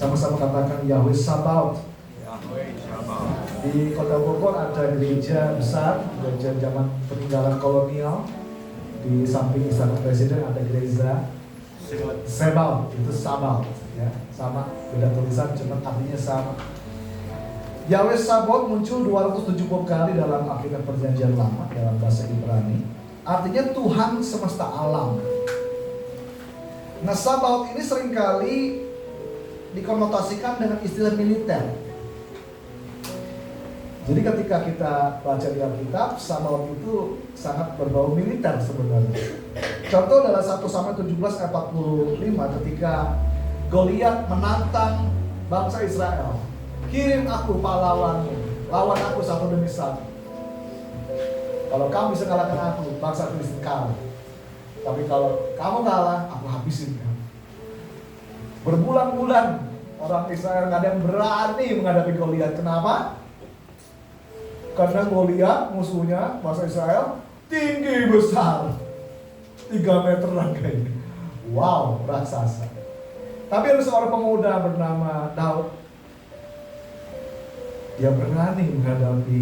Sama-sama katakan Yahweh Sabaoth. Di Kota Bogor ada gereja besar, gereja zaman peninggalan kolonial. Di samping istana presiden ada gereja Sebaoth, itu Sabaoth ya, sama, beda tulisan cuma artinya sama. Yahweh Sabaoth muncul 270 kali dalam Alkitab Perjanjian Lama dalam bahasa Ibrani. Artinya Tuhan semesta alam. Nah, Sabaoth ini seringkali dikonotasikan dengan istilah militer. Jadi ketika kita baca di Alkitab, Sabaoth itu sangat berbau militer sebenarnya. Contoh dalam 1 Samuel 17 ayat 45 ketika Goliat menantang bangsa Israel. Kirim aku pahlawanmu, lawan aku satu demi satu. Kalau kamu bisa kalahkan aku, bangsa Filistin kalah. Tapi kalau kamu kalah, aku habisin kamu. Berbulan-bulan orang Israel nggak ada yang berani menghadapi Goliat. Kenapa? Karena Goliat musuhnya bangsa Israel tinggi besar, 3 meteran kayaknya. Wow, raksasa. Tapi ada seorang pemuda bernama Daud. Dia berani menghadapi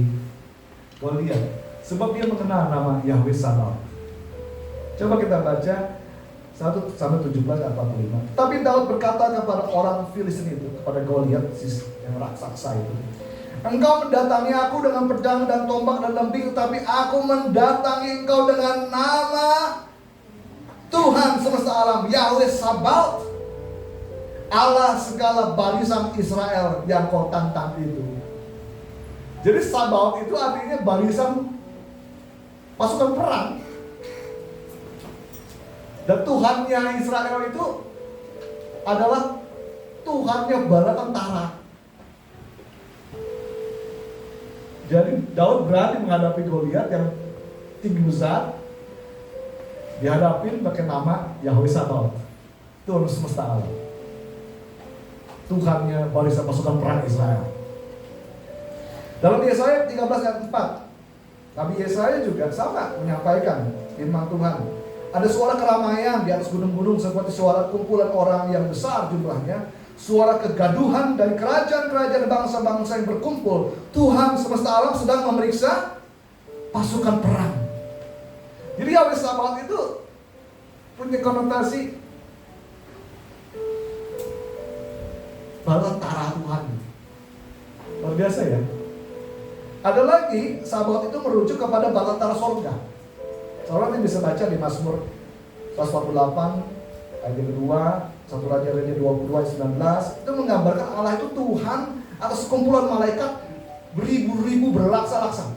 Goliat sebab dia mengenal nama Yahweh Sabaoth. Coba kita baca 1 Samuel 17 ayat 45. Tapi Daud berkata kepada orang Filistin itu, kepada Goliat yang raksasa itu, engkau mendatangi aku dengan pedang dan tombak dan lembing, tapi aku mendatangi engkau dengan nama Tuhan semesta alam, Yahweh Sabaoth, Allah segala barisan Israel yang kau tantang itu. Jadi Sabaoth itu artinya barisan pasukan perang. Dan Tuhannya Israel itu adalah Tuhannya bala tentara. Jadi Daud berani menghadapi Goliat yang tinggi besar, dihadapin pakai nama Yahweh Sabaoth, Tuhan semesta alam, Tuhannya barisan pasukan perang Israel. Dalam Yesaya 13 ayat 4, Nabi Yesaya juga sama menyampaikan firman Tuhan. Ada suara keramaian di atas gunung-gunung seperti suara kumpulan orang yang besar jumlahnya, suara kegaduhan dari kerajaan-kerajaan bangsa-bangsa yang berkumpul. Tuhan semesta alam sedang memeriksa pasukan perang. Jadi Yahweh Sabaoth itu punya konotasi bala tentara Tuhan. Luar biasa ya. Ada lagi, Sabaoth itu merujuk kepada bala tentara sorga. Seorang yang bisa baca di Mazmur 148 ayat kedua, 1 Raja-Raja 22 ayat 19, itu menggambarkan Allah itu Tuhan atas sekumpulan malaikat beribu-ribu berlaksa-laksa.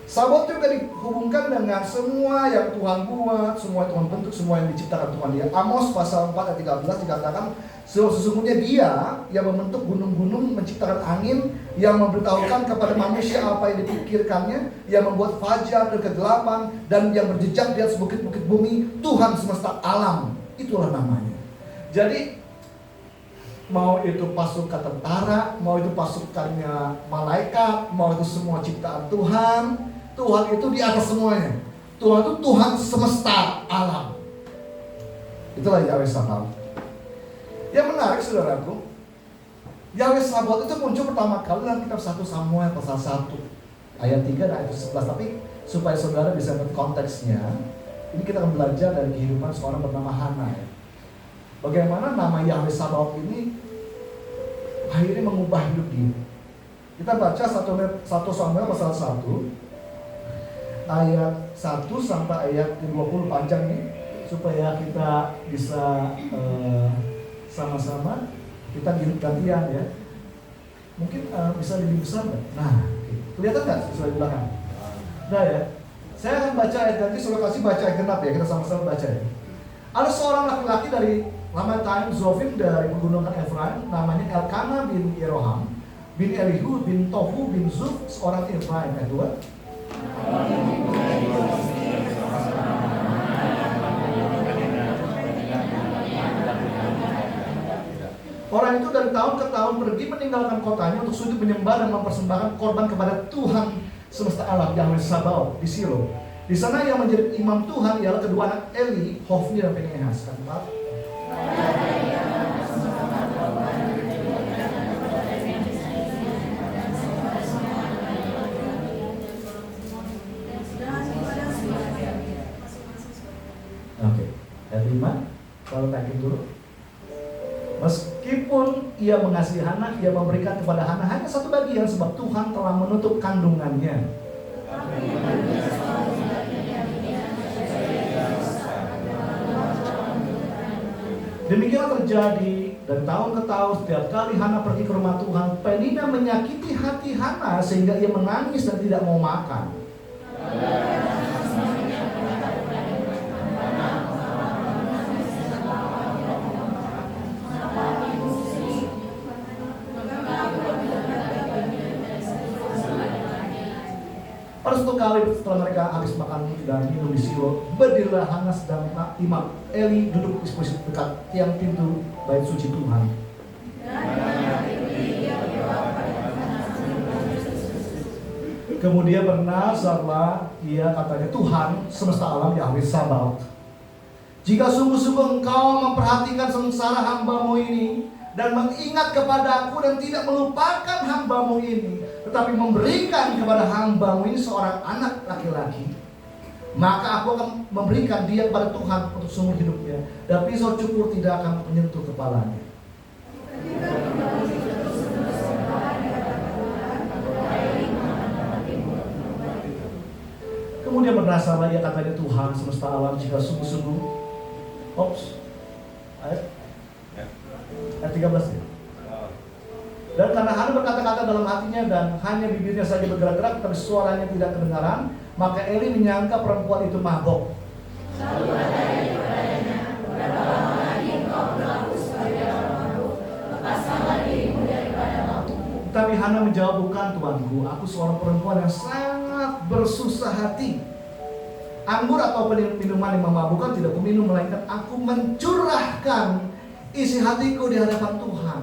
Sabaoth juga dihubungkan dengan semua yang Tuhan buat, semua yang Tuhan bentuk, semua yang diciptakan Tuhan dia. Amos pasal 4 ayat 13 dikatakan, sesungguhnya dia yang membentuk gunung-gunung, menciptakan angin, yang memberitahukan kepada manusia apa yang dipikirkannya, yang membuat fajar dan kegelapan, dan yang berjejak di atas bukit-bukit bumi, Tuhan semesta alam. Itulah namanya. Jadi mau itu pasukan tentara, mau itu pasukannya malaikat, mau itu semua ciptaan Tuhan, Tuhan itu di atas semuanya. Tuhan itu Tuhan semesta alam. Itulah Yahweh Sabaoth. Yang menarik saudaraku, Yahweh Sabaoth itu muncul pertama kali dalam kitab 1 Samuel pasal 1 ayat 3 dan ayat 11. Tapi supaya saudara bisa mengerti konteksnya, ini kita akan belajar dari kehidupan seorang bernama Hana ya. Bagaimana nama Yahweh Sabaoth ini akhirnya mengubah hidup dia. Kita baca 1 Samuel pasal 1 ayat 1 sampai ayat 20, panjang nih, supaya kita bisa sama-sama kita gantian ya. Mungkin bisa lebih besar nggak? Nah, kelihatan nggak sesuai di belakang? Nah ya, saya akan baca ayat ganti, suruh kasih baca ayat genap ya, kita sama-sama baca ya. Ada seorang laki-laki dari Ramathaim Zofim dari pegunungan Efraim, namanya Elkanah bin Yeroham bin Elihu bin Tohu bin Zuf, seorang Efraim. Ayat 2. Orang itu dari tahun ke tahun pergi meninggalkan kotanya untuk sujud menyembah dan mempersembahkan korban kepada Tuhan semesta alam, Yahweh Sabaoth di Silo. Di sana yang menjadi imam Tuhan ialah kedua anak Eli, Hofni dan Pinehas. Kan, beriman, kalau taikin turun. Meskipun ia mengasihi Hana, ia memberikan kepada Hana hanya satu bagian sebab Tuhan telah menutup kandungannya. Demikian terjadi dari tahun ke tahun. Setiap kali Hana pergi ke rumah Tuhan, Penina menyakiti hati Hana sehingga ia menangis dan tidak mau makan. Pada suatu kali setelah mereka habis makan dan minum di Silo, berdirilah Hana sedang imam Eli duduk di posisi dekat tiang pintu bait suci Tuhan. Kemudian bernazarlah ia, katanya, Tuhan semesta alam Yahweh Sabaoth, jika sungguh-sungguh engkau memperhatikan sengsara hambamu ini dan mengingat kepada aku dan tidak melupakan hambamu ini, tetapi memberikan kepada hambamu ini seorang anak laki-laki, maka aku akan memberikan dia kepada Tuhan untuk seumur hidupnya, dan pisau cukur tidak akan menyentuh kepalanya. Kemudian bernasarlah ia, katanya, Tuhan semesta alam, jika sungguh-sungguh ayat 13 ya. Dan karena Hana berkata-kata dalam hatinya dan hanya bibirnya saja bergerak-gerak tapi suaranya tidak kedengaran, maka Eli menyangka perempuan itu mabok. Lalu katanya kepadanya, berapa lama lagi engkau berlaku sebagai orang mabuk? Lepaskanlah dirimu daripada mabukmu. Tapi Hana menjawab, bukan tuanku, aku seorang perempuan yang sangat bersusah hati. Anggur atau minuman yang memabukkan tidak kuminum, melainkan aku mencurahkan isi hatiku di hadapan Tuhan.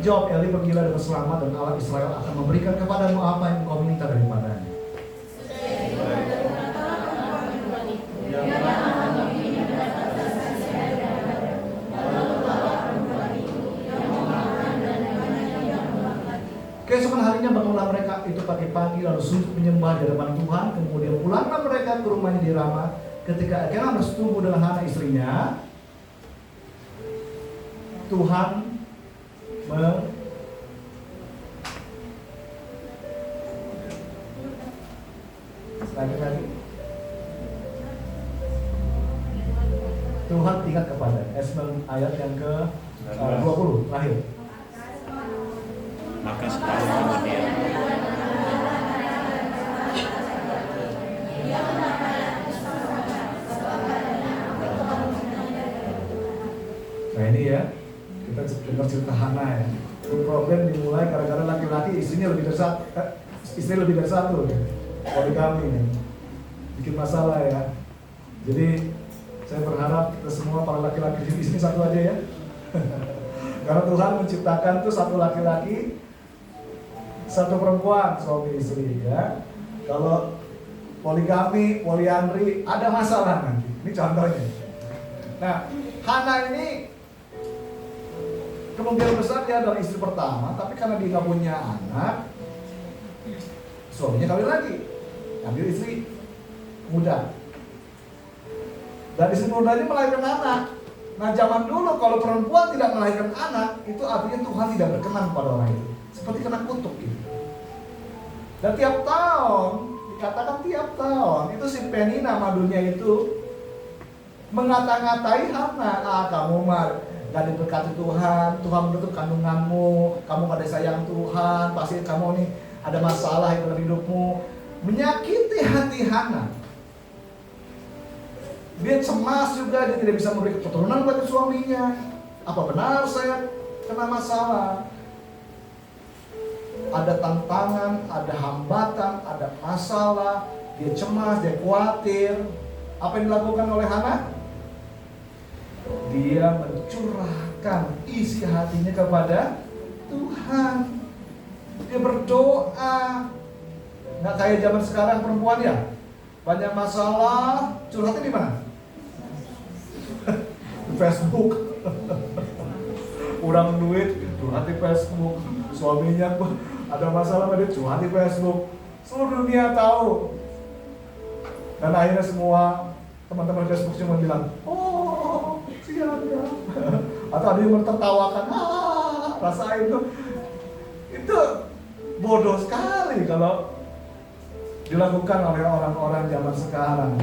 Jawab Eli, pergilah dengan selamat dan Allah Israel akan memberikan kepadamu apa yang kau minta daripadanya. Keesokan harinya bangunlah mereka itu pagi-pagi lalu sujud menyembah di hadapan Tuhan. Kemudian pulanglah mereka ke rumahnya di Rama. Ketika Elkanah bersetubuh dengan Hana istrinya, Tuhan lagi Tuhan ingat kepada ayat yang ke 20 terakhir. Maka setahun kemudian nah ini ya, kita dengar cerita Hana ya. Problem dimulai gara-gara laki-laki istrinya lebih dari satu, poligami ini bikin masalah ya. Jadi saya berharap kita semua para laki-laki di sini satu aja ya. Karena Tuhan menciptakan tuh satu laki-laki, satu perempuan, suami istri ya. Kalau poligami, poliandri ada masalah nanti. Ini contohnya. Nah, Hana ini kemungkinan besar dia adalah istri pertama, tapi karena dia nggak punya anak, suaminya kawin lagi, ambil istri muda. Dan istri muda ini melahirkan anak. Nah, zaman dulu kalau perempuan tidak melahirkan anak, itu artinya Tuhan tidak berkenan pada orang itu, seperti kena kutuk gitu. Dan tiap tahun, dikatakan tiap tahun, itu si Penina madunya itu mengata-ngatai Hana, kamu mah gak diberkati Tuhan, Tuhan menutup kandunganmu, kamu gak disayang Tuhan, pasti kamu nih ada masalah dalam hidupmu. Menyakiti hati Hana. Dia cemas juga, dia tidak bisa memberi keturunan bagi suaminya. Apa benar saya kena masalah? Ada tantangan, ada hambatan, ada masalah. Dia cemas, dia khawatir. Apa yang dilakukan oleh Hana? Dia mencurahkan isi hatinya kepada Tuhan. Dia berdoa. Nggak kayak zaman sekarang perempuan ya, banyak masalah, curhatnya di mana? Di Facebook. Kurang duit, curhat di Facebook, suaminya ada masalah dia curhat di Facebook, seluruh dunia tahu. Dan akhirnya semua teman-teman Facebook cuma bilang, oh siap ya. Atau ada yang tertawakan, rasain tuh. Itu bodoh sekali kalau dilakukan oleh orang-orang zaman sekarang.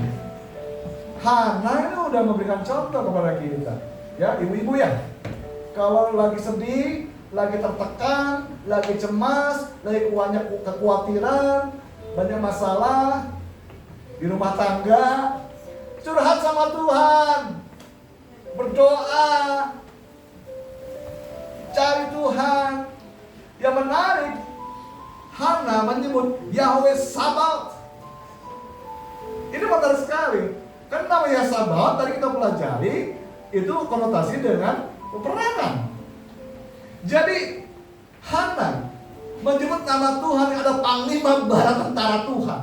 Hana ini udah memberikan contoh kepada kita. Ya, ibu-ibu ya. Kalau lagi sedih, lagi tertekan, lagi cemas, lagi banyak kekhawatiran, banyak masalah di rumah tangga, curhat sama Tuhan, berdoa, cari Tuhan. Yang menarik, Hana menyebut Yahweh Sabaoth. Ini menarik sekali. Kan namanya Sabaoth tadi kita pelajari itu konotasi dengan peperangan. Jadi Hana menyebut nama Tuhan yang ada panglima bala tentara Tuhan.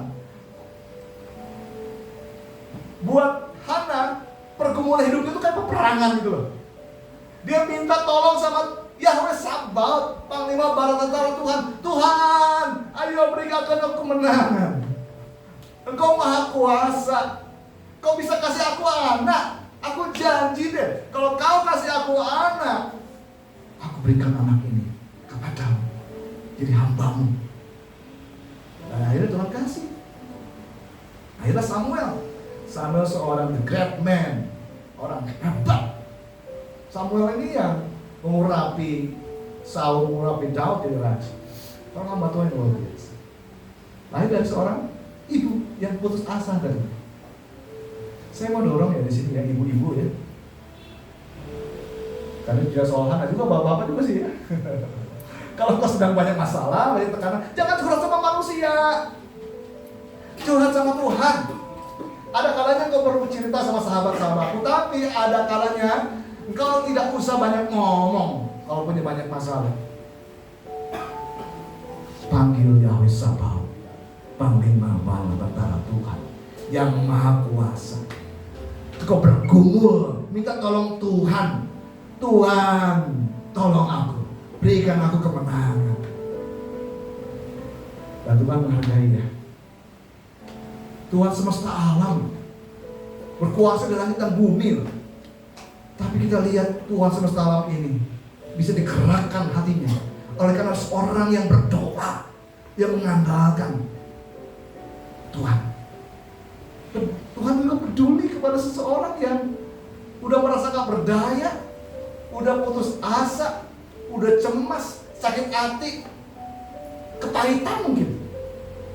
Buat Hana pergumulan hidup itu kayak peperangan gitu loh. Dia minta tolong sama Yahweh Sabaoth, panglima bala tentara Tuhan. Tuhan, ayo berikan aku kemenangan. Engkau maha kuasa. Kau bisa kasih aku anak. Aku janji deh, kalau kau kasih aku anak, aku berikan anak ini kepadamu, jadi hambamu. Dan akhirnya Tuhan kasih. Akhirnya Samuel seorang the great man, orang hebat. Samuel ini yang mengurapi Saul, mengurapi Daud jadi raja. Orang hamba Tuhan yang luar biasa. Lahir dari seorang ibu yang putus asa tadi. Saya mau dorong ya di sini ya ibu-ibu ya. Karena juga soal Hana juga bapak-bapak juga sih ya. Kalau kau sedang banyak masalah, banyak tekanan, jangan curhat sama manusia. Curhat sama Tuhan. Ada kalanya kau perlu cerita sama sahabat-sahabatku, tapi ada kalanya engkau tidak usah banyak ngomong kalau punya banyak masalah. Panggil Yahweh Sabaoth, panglima bala tentara Tuhan yang maha kuasa. Kau bergumul, minta tolong Tuhan. Tuhan, tolong aku, berikan aku kemenangan. Dan Tuhan menghargai ya. Tuhan semesta alam, berkuasa di langit dan bumi. Tapi kita lihat Tuhan semesta alam ini bisa digerakkan hatinya oleh karena seorang yang berdoa, yang mengandalkan Tuhan. Tuhan juga peduli kepada seseorang yang udah merasa gak berdaya, udah putus asa, udah cemas, sakit hati, kepahitan mungkin,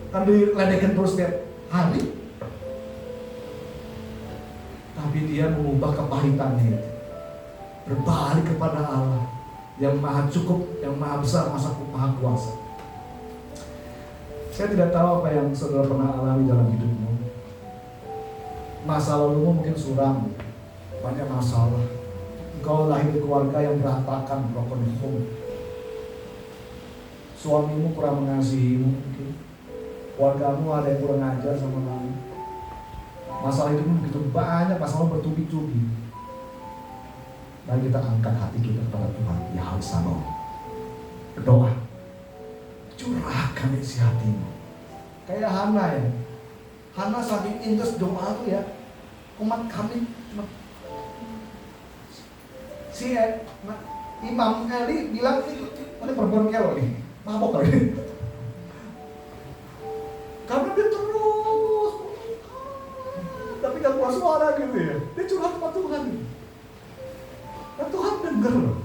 kan diledekin terus tiap hari. Tapi dia mengubah kepahitannya itu, berbalik kepada Allah yang maha cukup, yang maha besar, maha kuasa. Saya tidak tahu apa yang saudara pernah alami dalam hidupmu. Masa lalumu mungkin suram, banyak masalah. Engkau lahir di keluarga yang berantakan, broken home. Suamimu kurang mengasihimu mungkin. Keluargamu ada yang kurang ajar sama kamu. Masalah hidupmu begitu banyak, masalah bertubi-tubi. Mari kita angkat hati kita kepada Tuhan, Yahweh Sabaoth. Berdoa, curahkan isi hatimu. Kayak Hana ya. Hana saking intens doa tuh ya, umat kami si Imam Eli bilang ini perempuan kelo nih, mabok kali. Karena dia terus, tapi gak keluar suara gitu ya. Dia curhat sama Tuhan. Dan Tuhan denger loh.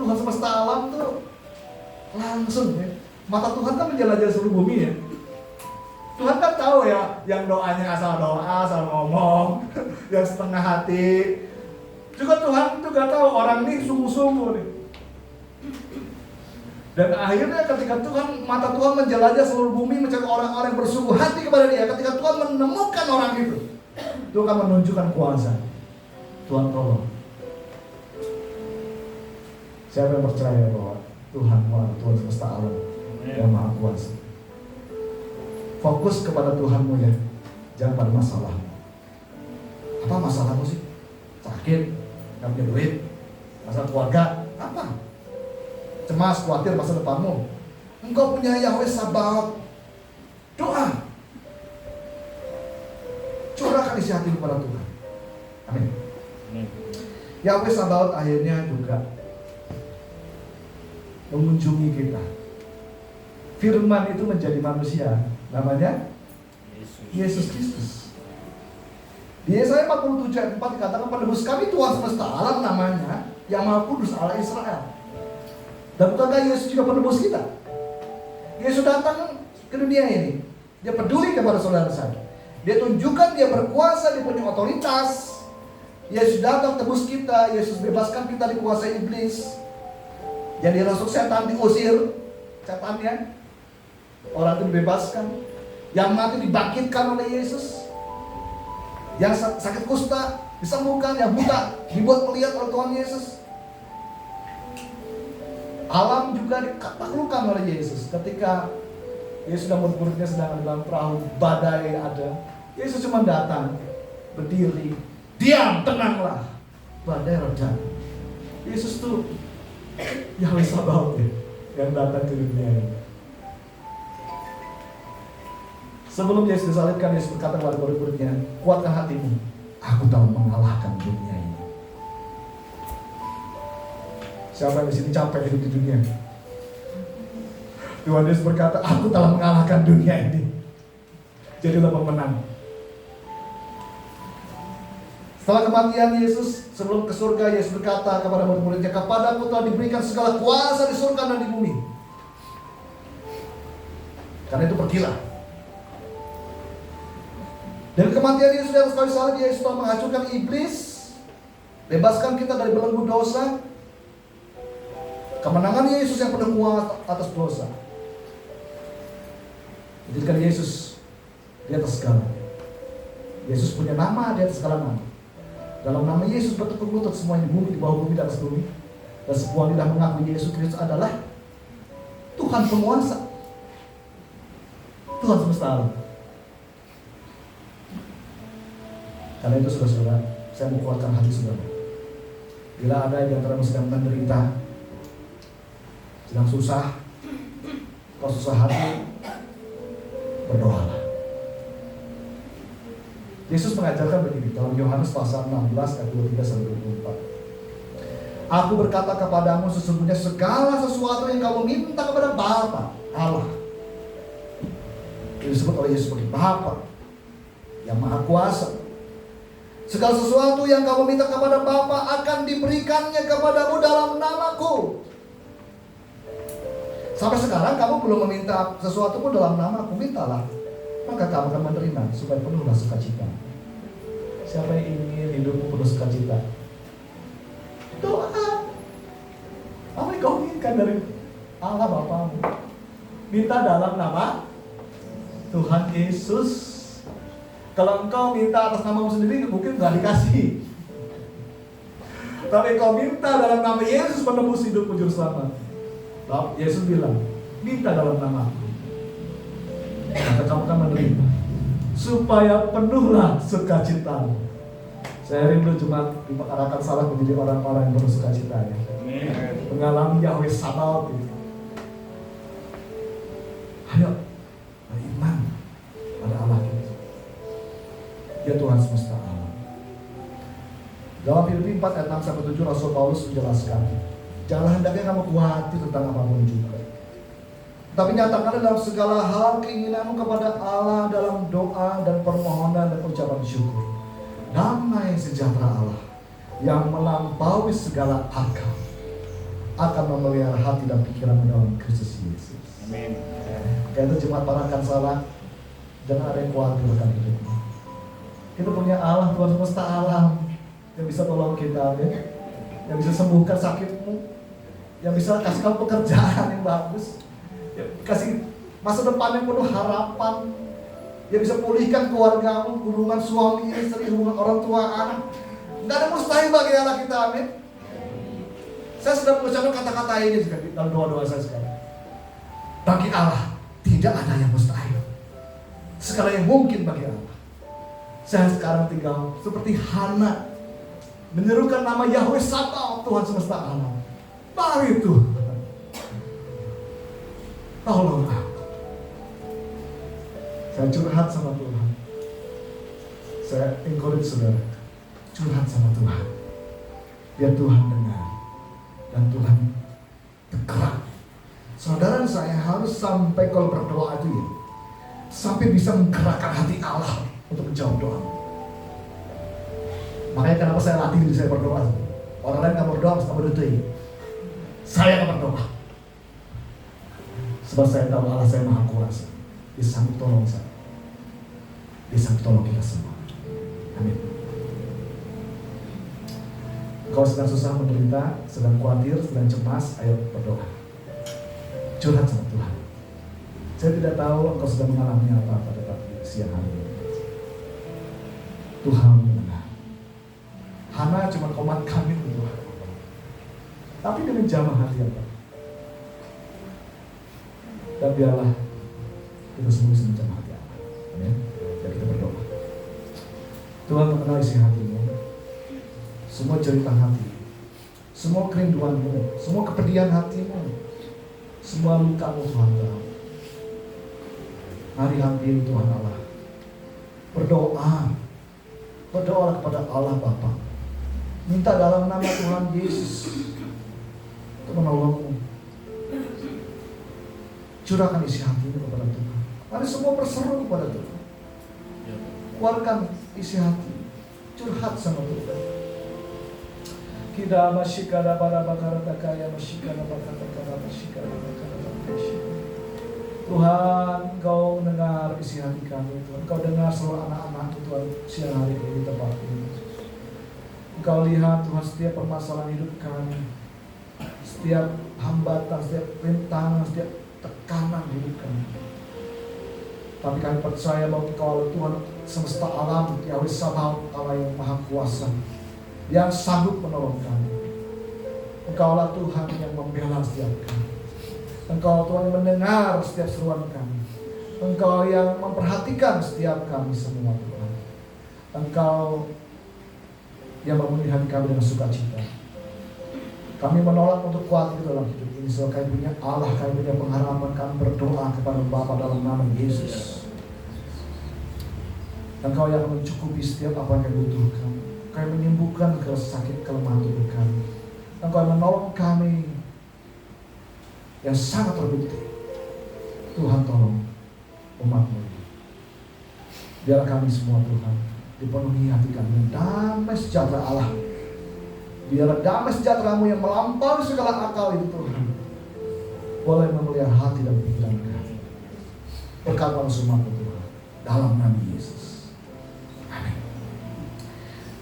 Tuhan semesta alam tuh langsung ya. Mata Tuhan kan menjelajah seluruh bumi ya. Tuhan kan tahu ya, yang doanya asal doa, asal ngomong, yang setengah hati. Juga Tuhan juga tahu orang ini sungguh-sungguh nih. Dan akhirnya ketika mata Tuhan menjelajah seluruh bumi, mencari orang-orang yang bersungguh hati kepada dia. Ketika Tuhan menemukan orang itu, Tuhan menunjukkan kuasa. Tuhan tolong. Siapa yang percaya bahwa Tuhan semesta alam yang maha kuasa? Fokus kepada Tuhanmu ya, jangan pada masalahmu. Apa masalahmu sih? Sakit, gak punya duit, masalah keluarga, Apa? Cemas, khawatir masa depanmu. Engkau punya Yahweh Sabaoth. Doa. Curahkan isi hati kepada Tuhan. Amin. Yahweh Sabaoth akhirnya juga mengunjungi kita. Firman itu menjadi manusia. Namanya Yesus Kristus. Di Yesaya 47 ayat 4 dikatakan, penebus kami Tuhan semesta alam namanya, yang Maha Kudus Allah Israel. Dan bukankah Yesus juga penebus kita? Yesus datang ke dunia ini. Dia peduli kepada saudara saya. Dia tunjukkan dia berkuasa, dia punya otoritas. Yesus datang tebus kita. Yesus bebaskan kita dikuasai iblis. Jadi rasuk setan diusir, setannya. Orang itu dibebaskan. Yang mati dibangkitkan oleh Yesus. Yang sakit kusta disembuhkan. Yang buta dibuat melihat oleh Tuhan Yesus. Alam juga ditaklukkan oleh Yesus. Ketika Yesus dan murid-muridnya sedang dalam perahu, badai ada, Yesus cuma datang, berdiri, diam, tenanglah, badai reda. Yesus tuh Yahweh Sabaoth yang datang ke dunia ini. Sebelum Yesus disalibkan, Yesus berkata kepada murid-muridnya, kuatkan hatimu, aku telah mengalahkan dunia ini. Siapa yang di sini capek hidup di dunia? Tuhan Yesus berkata, aku telah mengalahkan dunia ini. Jadilah pemenang. Setelah kematian Yesus, sebelum ke surga, Yesus berkata kepada murid-muridnya, kepadaku telah diberikan segala kuasa di surga dan di bumi. Karena itu pergilah. Dan kematian Yesus di atas kayu salib, Yesus telah menghancurkan iblis, bebaskan kita dari belenggu dosa. Kemenangan Yesus yang penuh kuasa atas dosa. Jadikan Yesus di atas segala. Yesus punya nama di atas segala nama. Dalam nama Yesus bertekuk lutut semua yang di bumi, di bawah bumi, di atas bumi. Dan semua lidah mengakui Yesus Kristus adalah Tuhan penguasa. Tuhan semesta alam. Karena itu saudara-saudara, saya menguatkan hati saudara. Bila ada yang antara sedang menderita, sedang susah, kalau susah hati, berdoalah. Yesus mengajarkan begini dalam Yohanes pasal 16 ayat 23-24. Aku berkata kepadamu, sesungguhnya segala sesuatu yang kamu minta kepada Bapa Allah, disebut oleh Yesus sebagai Bapa yang Maha Kuasa. Segala sesuatu yang kamu minta kepada Bapa akan diberikannya kepadamu dalam namaku. Sampai sekarang kamu belum meminta sesuatu pun dalam namaku, mintalah, maka kamu akan menerima supaya penuhlah sukacita. Siapa yang ingin hidupmu penuh sukacita? Doa. Apa yang kau inginkan dari Allah Bapamu? Minta dalam nama Tuhan Yesus. Kalau engkau minta atas namamu sendiri, mungkin gak dikasih. Tapi kau minta dalam nama Yesus menebus hidupmu juru selamat. Yesus bilang, minta dalam namaku, maka kamu akan menerima, supaya penuhlah sukacitamu. Saya rindu cuma diperkarakan salah menjadi orang-orang yang penuh sukacita ya. Mengalami Yahweh Sabaoth itu. Ayo beriman pada Allah kita. Dia Tuhan semesta alam. Dalam Filipi 4 ayat 6-7 Rasul Paulus menjelaskan, janganlah hendaknya kamu khawatir tentang apapun juga, tapi nyatakanlah dalam segala hal keinginanmu kepada Allah dalam doa dan permohonan dan ucapan syukur. Damai sejahtera Allah yang melampaui segala akal akan memelihara hati dan pikiran dalam Kristus Yesus. Amin. Karena itu jemaat parakan salah, jangan ada yang khawatir akan hidupmu. Kita punya Allah Tuhan semesta alam yang bisa tolong kita, ya? Yang bisa sembuhkan sakitmu, yang bisa kasih kamu pekerjaan yang bagus, yang kasih masa depan yang penuh harapan, yang bisa pulihkan keluargamu, hubungan suami istri, hubungan orang tua anak. Nggak ada mustahil bagi Allah kita, amin. Saya sudah mengucapkan kata-kata ini juga dalam doa-doa saya sekarang. Bagi Allah tidak ada yang mustahil. Segala yang mungkin bagi Allah. Saya sekarang tinggal seperti Hana menyerukan nama Yahweh Sabaoth, Tuhan semesta alam. Mari Tuhan, tolong aku. Saya curhat sama Tuhan. Saya encourage saudara, curhat sama Tuhan. Biar Tuhan dengar dan Tuhan bergerak. Saudara, saya harus sampai kalau berdoa itu ya, sampai bisa menggerakkan hati Allah untuk menjawab doa. Makanya kenapa saya latih diri saya berdoa. Orang lain gak berdoa, harus berdoa ya. Saya akan berdoa. Sebab saya tahu Allah saya maha kuasa. Dia sanggup tolong saya. Dia sanggup tolong kita semua. Amin. Kalau sedang susah menderita, sedang khawatir, sedang cemas, ayo berdoa. Curhat sama Tuhan. Saya tidak tahu engkau sedang mengalami apa pada pagi siang hari ini. Tuhan mendengar. Hana cuma komat kami Tuhan. Tapi dengan jamah hati apa? Dan biarlah kita semua bisa menjamah hati Allah. Amin. Dan kita berdoa. Tuhan mengenal isi hatimu. Semua cerita hati, semua kerinduanmu, semua kepedihan hatimu, semua lukamu Tuhan tahu. Mari hampiri Tuhan Allah. Berdoa kepada Allah Bapa. Minta dalam nama Tuhan Yesus untuk menolongmu. Curahkan isi hatimu kepada Tuhan. Mari semua berseru kepada Tuhan. Keluarkan isi hati. Curhat sama Tuhan. Kita masyikara para bakara takaya masyikara bakara masyikara bakara masyikara. Tuhan, Engkau dengar isi hati kami Tuhan. Engkau dengar seluruh anak-anak Tuhan siang hari ini di tempat ini. Engkau lihat Tuhan setiap permasalahan hidup kami, setiap hambatan, setiap rintangan, setiap tekanan hidup kami. Tapi kami percaya bahwa Engkau Tuhan semesta alam, Yahweh Sabaoth, Allah yang maha kuasa, yang sanggup menolong kami. Engkaulah Tuhan yang membela setiap kami. Engkau Tuhan mendengar setiap seruan kami. Engkau yang memperhatikan setiap kami semua Tuhan. Engkau yang memenuhi hati kami dengan sukacita. Kami menolak untuk khawatir dalam hidup ini. Sebab kami punya Allah, kami punya pengharapan. Kami berdoa kepada Bapa dalam nama Yesus. Engkau yang mencukupi setiap apa yang kami butuhkan. Kami menyembuhkan sakit kelemahan tubuh kami. Engkau menolong kami yang sangat terbukti. Tuhan tolong umat-Mu. Biar kami semua Tuhan dipenuhi hati kami dengan damai sejahtera Allah. Biar damai sejahtera-Mu yang melampaui segala akal itu Tuhan boleh memelihara hati dan pikiran kami. Berkat semua Tuhan dalam nama Yesus. Amin.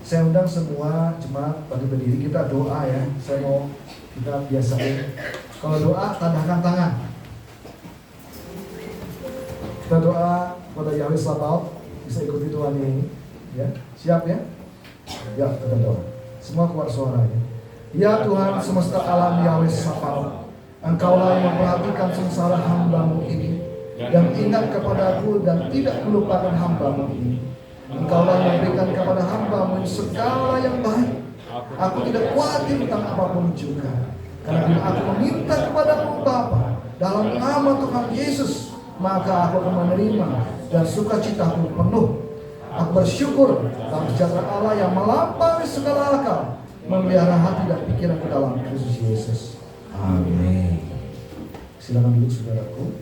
Saya undang semua jemaat bagi berdiri, kita doa ya. Saya mau kita biasain kalau doa tandahkan tangan. Kita doa kepada Yahweh Sabaoth, bisa ikuti Tuhan ini ya. Siap ya? Ya, kita doa. Semua keluar suara ya. Ya Tuhan semesta alam Yahweh Sabaoth, Engkaulah yang memperhatikan sengsara hamba-Mu ini, yang ingat kepadaku dan tidak melupakan hamba-Mu ini. Engkaulah yang memberikan kepada hamba-Mu segala yang baik. Aku tidak khawatir tentang apapun juga. Karena bila aku meminta kepada-Mu Bapa dalam nama Tuhan Yesus, maka aku akan menerima dan sukacitaku penuh. Aku bersyukur dalam sejahtera Allah yang melampaui segala akal, memelihara hati dan pikiran ke dalam Kristus Yesus. Amin. Silakan duduk saudaraku.